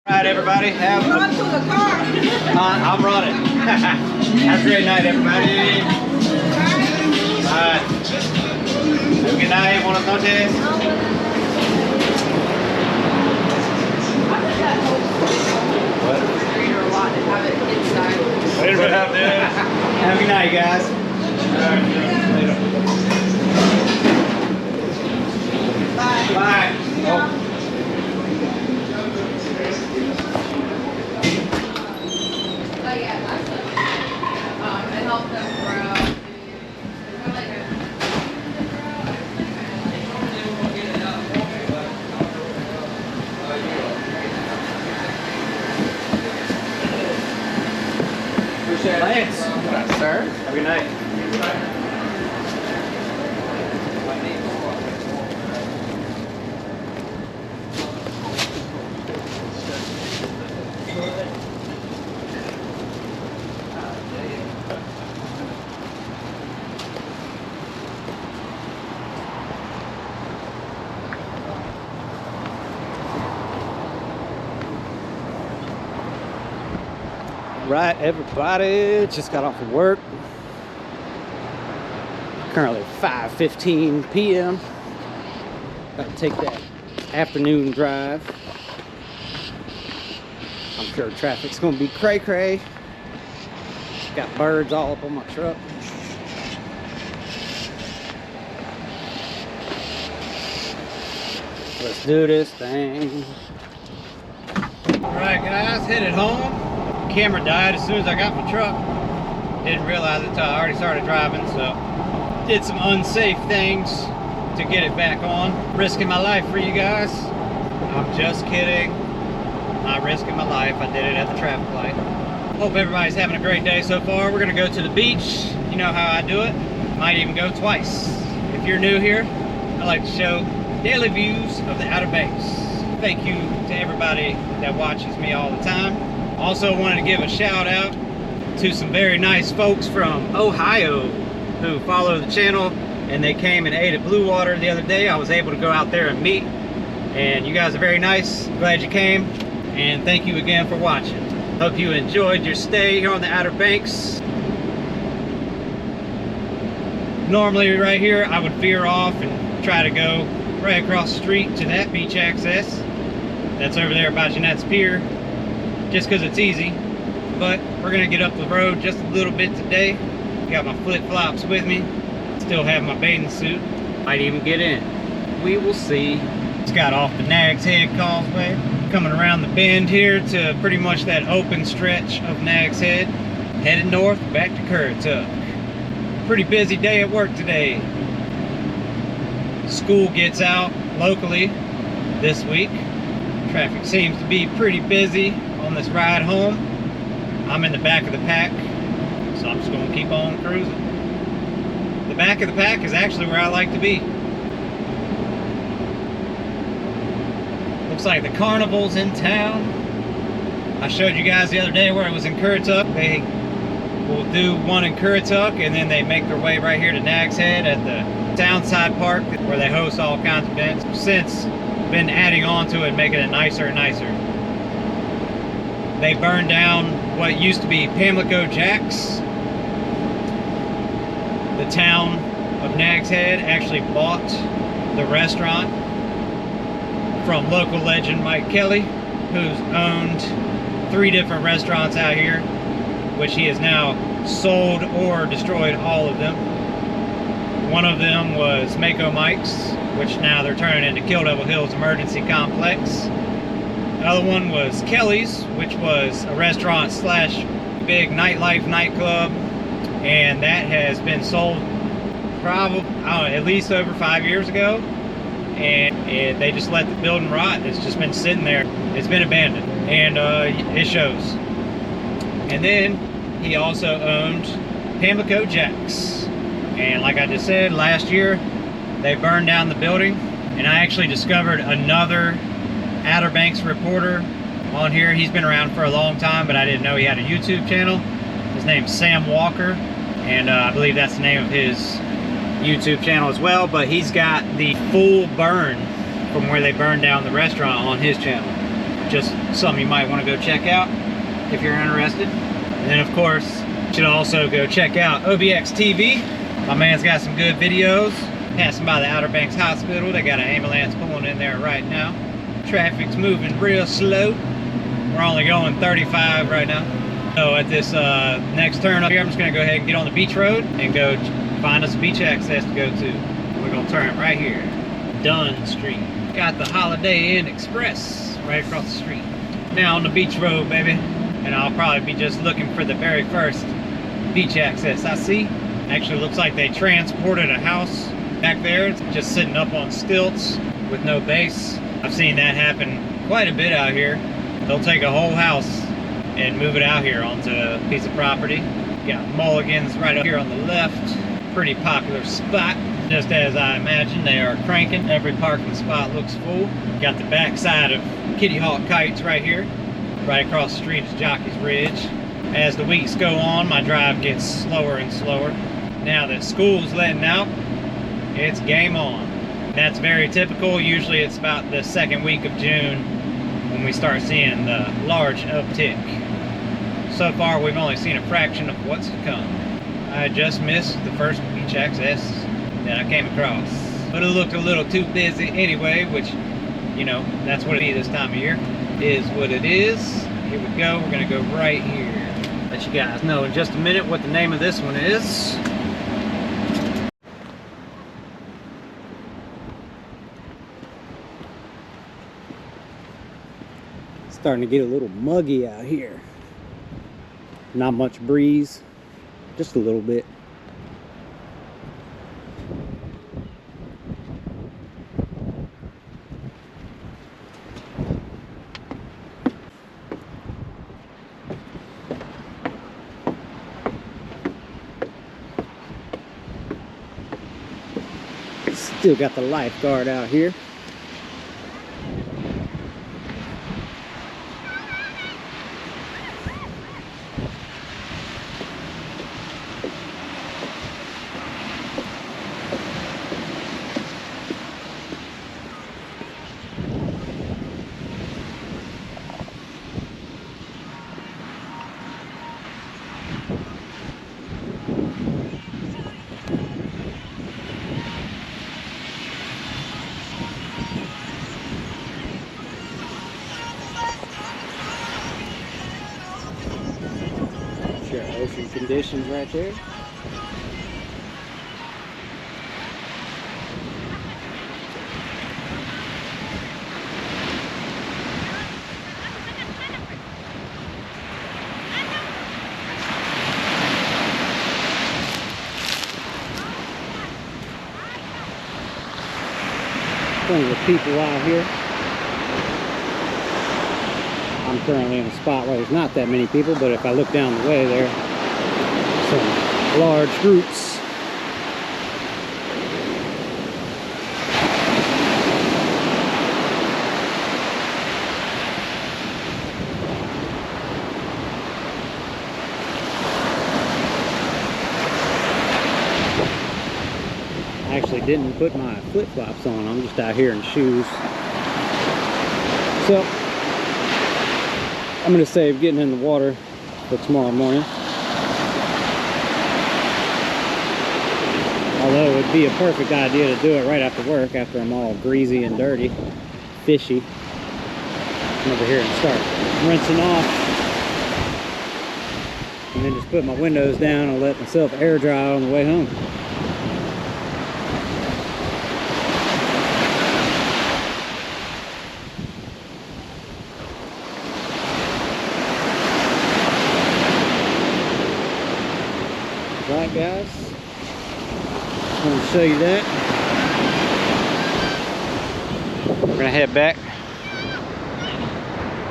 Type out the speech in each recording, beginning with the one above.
All right, everybody. Run to the car. I'm running. Have a great night, everybody. All right. Have a good night. Buenas noches. What? Have a good night, guys. Later. Bye. Bye. Oh. Lance. Sir. Have a good night. Right, everybody, just got off of work. Currently 5:15 p.m. About to take that afternoon drive. I'm sure traffic's gonna be cray-cray. Got birds all up on my truck. Let's do this thing. All right, guys, headed home. Camera died as soon as I got my truck. Didn't realize it until I already started driving, so did some unsafe things to get it back on. Risking my life for you guys. I'm just kidding. Not risking my life. I did it at the traffic light. Hope everybody's having a great day so far. We're gonna go to the beach. You know how I do it. Might even go twice. If you're new here, I like to show daily views of the Outer Banks. Thank you to everybody that watches me all the time. Also wanted to give a shout out to some very nice folks from Ohio who follow the channel, and they came and ate at Blue Water the other day. I was able to go out there and meet, and you guys are very nice. Glad you came, and thank you again for watching. Hope you enjoyed your stay here on the Outer Banks. Normally right here I would veer off and try to go right across the street to that beach access. That's over there by Jeanette's Pier, just because it's easy. But we're gonna get up the road just a little bit today. Got my flip-flops with me. Still have my bathing suit. Might even get in. We will see. Just got off the Nags Head causeway. Coming around the bend here to pretty much that open stretch of Nags Head. Headed north back to Currituck. Pretty busy day at work today. School gets out locally this week. Traffic seems to be pretty busy on this ride home. I'm in the back of the pack, so I'm just going to keep on cruising. The back of the pack is actually where I like to be. Looks like the carnival's in town. I showed you guys the other day where it was in Currituck. They will do one in Currituck, and then they make their way right here to Nags Head at the Townside Park, where they host all kinds of events. Since been adding on to it, making it nicer and nicer. They burned down what used to be Pamlico Jack's. The town of Nags Head actually bought the restaurant from local legend Mike Kelly, who's owned 3 different restaurants out here, which he has now sold or destroyed all of them. One of them was Mako Mike's, which now they're turning into Kill Devil Hills Emergency Complex. The other one was Kelly's, which was a restaurant slash big nightlife nightclub, and that has been sold probably, I don't know, at least over 5 years ago, and they just let the building rot. It's just been sitting there. It's been abandoned, and it shows. And then he also owned Pamlico Jack's, and like I just said, last year they burned down the building, and I actually discovered another Outer Banks reporter on here. He's been around for a long time, but I didn't know he had a YouTube channel. His name's Sam Walker, and I believe that's the name of his YouTube channel as well, but he's got the full burn from where they burned down the restaurant on his channel. just something you might want to go check out if you're interested. And then of course, you should also go check out OBX TV. My man's got some good videos. Passing by the Outer Banks Hospital, they got an ambulance pulling in there right now. Traffic's moving real slow. We're only going 35 right now. So at this next turn up here, I'm just gonna go ahead and get on the beach road and go find us a beach access to go to. We're gonna turn right here, Dunn Street. Got the Holiday Inn Express right across the street. Now on the beach road, baby. And I'll probably be just looking for the very first beach access I see. Actually looks like they transported a house back there. It's just sitting up on stilts with no base. I've seen that happen quite a bit out here. They'll take a whole house and move it out here onto a piece of property. Got Mulligan's right up here on the left. Pretty popular spot. Just as I imagine, they are cranking. Every parking spot looks full. Got the backside of Kitty Hawk Kites right here. Right across the street is Jockey's Ridge. As the weeks go on, my drive gets slower and slower. Now that school's letting out, it's game on. That's very typical. Usually it's about the second week of June when we start seeing the large uptick. So far we've only seen a fraction of what's to come. I just missed the first beach access that I came across. But it looked a little too busy anyway, which, you know, that's what it is this time of year. Is what it is. Here we go. We're gonna go right here. Let you guys know in just a minute what the name of this one is. Starting to get a little muggy out here. Not much breeze, just a little bit. Still got the lifeguard out here. Ocean conditions right there. Plenty of people out here. I'm currently in a spot where there's not that many people, but if I look down the way there, some large groups. I actually didn't put my flip-flops on. I'm just out here in shoes. So I'm going to save getting in the water for tomorrow morning. Although it would be a perfect idea to do it right after work, after I'm all greasy and dirty, fishy. Come over here and start rinsing off. And then just put my windows down and let myself air dry on the way home. Right, guys, I want to show you that. We're gonna head back.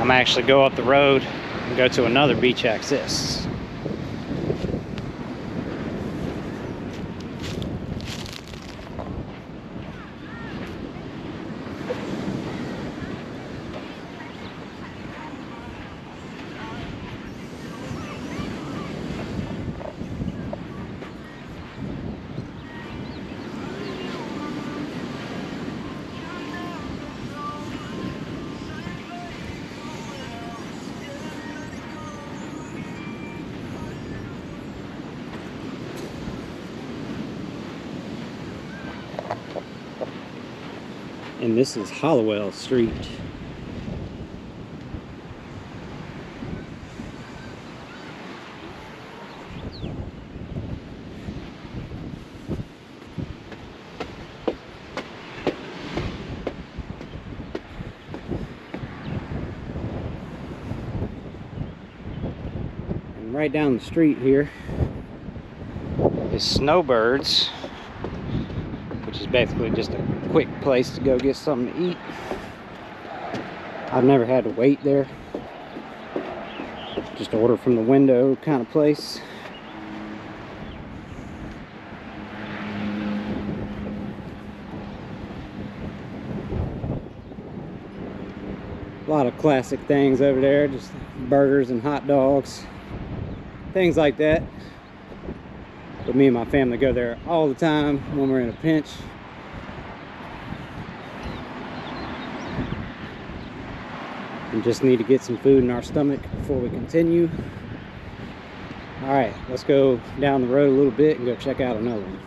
I'm gonna actually go up the road and go to another beach access. And this is Hollowell Street. And right down the street here is SnowBirds, which is basically just a quick place to go get something to eat. I've never had to wait there. Just order from the window kind of place. A lot of classic things over there, just burgers and hot dogs, things like that. But me and my family go there all the time when we're in a pinch. And just need to get some food in our stomach before we continue. All right, let's go down the road a little bit and go check out another one.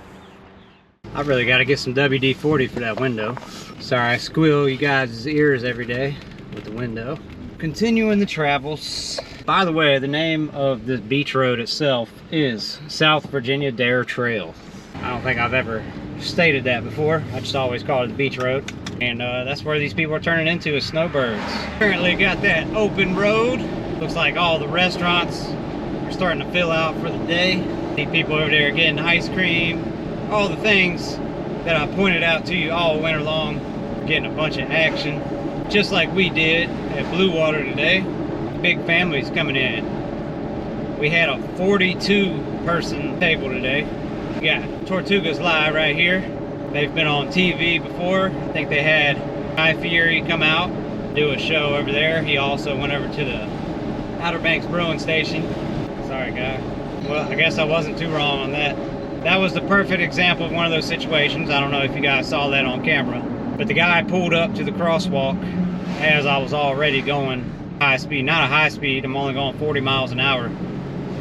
I really got to get some WD-40 for that window. Sorry, I squeal you guys' ears every day with the window. Continuing the travels. By the way, the name of the beach road itself is South Virginia Dare Trail. I don't think I've ever stated that before. I just always called it the beach road. And that's where these people are turning into, is SnowBirds. Currently got that open road. Looks like all the restaurants are starting to fill out for the day. See people over there getting ice cream. All the things that I pointed out to you all winter long. We're getting a bunch of action. Just like we did at Blue Water today. Big families coming in. We had a 42-person table today. We got Tortugas Live right here. They've been on TV before. I think they had Guy Fieri come out, do a show over there. He also went over to the Outer Banks Brewing Station. Sorry, Guy. Well, I guess I wasn't too wrong on that. That was the perfect example of one of those situations. I don't know if you guys saw that on camera, but the guy pulled up to the crosswalk as I was already going high speed. Not a high speed, I'm only going 40 miles an hour,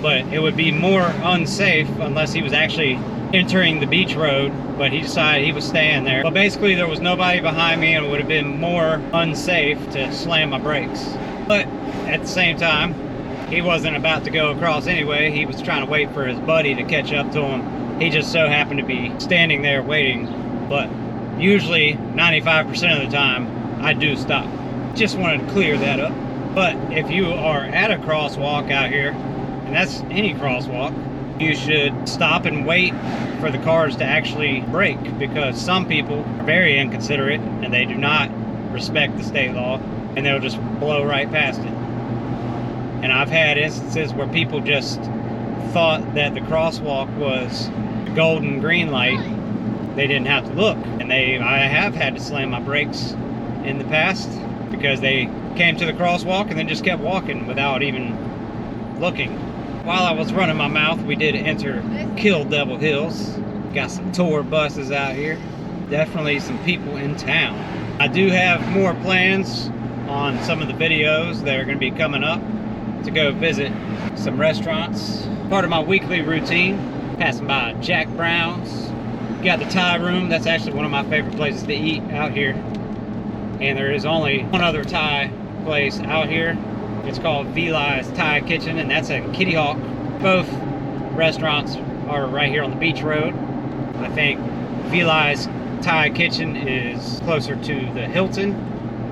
but it would be more unsafe unless he was actually entering the beach road, but he decided he was staying there. But basically there was nobody behind me and it would have been more unsafe to slam my brakes. But at the same time, he wasn't about to go across anyway. He was trying to wait for his buddy to catch up to him. He just so happened to be standing there waiting. But usually 95% of the time I do stop. Just wanted to clear that up. But if you are at a crosswalk out here, and that's any crosswalk, you should stop and wait for the cars to actually brake, because some people are very inconsiderate and they do not respect the state law and they'll just blow right past it. And I've had instances where people just thought that the crosswalk was a golden green light. They didn't have to look, and I have had to slam my brakes in the past because they came to the crosswalk and then just kept walking without even looking. While I was running my mouth, we did enter Kill Devil Hills. Got some tour buses out here. Definitely some people in town. I do have more plans on some of the videos that are going to be coming up to go visit some restaurants. Part of my weekly routine, passing by Jack Brown's. Got the Thai room. That's actually one of my favorite places to eat out here. And there is only one other Thai place out here. It's called Vilay's Thai Kitchen, and that's in Kitty Hawk. Both restaurants are right here on the beach road. I think Vilay's Thai Kitchen is closer to the Hilton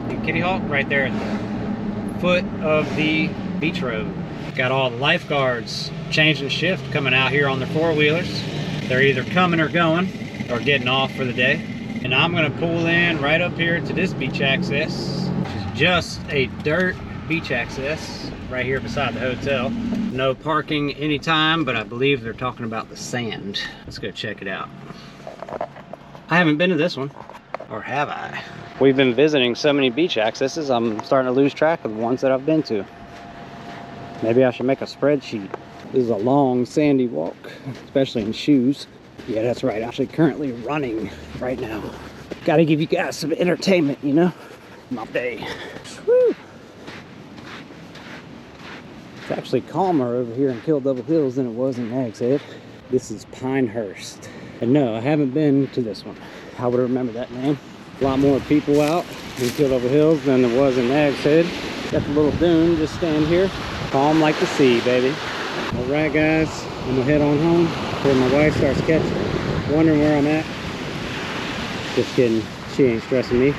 in Kitty Hawk, right there at the foot of the beach road. Got all the lifeguards changing shift coming out here on their four-wheelers. They're either coming or going or getting off for the day. And I'm gonna pull in right up here to this beach access, which is just a dirt beach access right here beside the hotel. No parking anytime, but I believe they're talking about the sand. Let's go check it out. I haven't been to this one, or have I? We've been visiting so many beach accesses, I'm starting to lose track of the ones that I've been to. Maybe I should make a spreadsheet. This is a long sandy walk, especially in shoes. Yeah, that's right, I'm actually currently running right now. Gotta give you guys some entertainment, you know? My day. Woo! It's actually calmer over here in Kill Devil Hills than it was in Nags Head. This is Pinehurst. And no, I haven't been to this one. I would remember that name. A lot more people out in Hollowell Hills than there was in Nags Head. Got the little dune just stand here. Calm like the sea, baby. All right, guys, I'm gonna head on home before my wife starts wondering where I'm at. Just kidding, she ain't stressing me.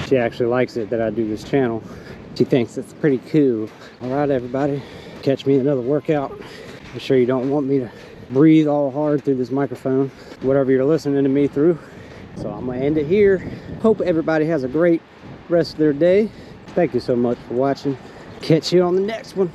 She actually likes it that I do this channel. She thinks it's pretty cool. All right, everybody, catch me another workout. I'm sure you don't want me to breathe all hard through this microphone, whatever you're listening to me through. So I'm gonna end it here. Hope everybody has a great rest of their day. Thank you so much for watching. Catch you on the next one.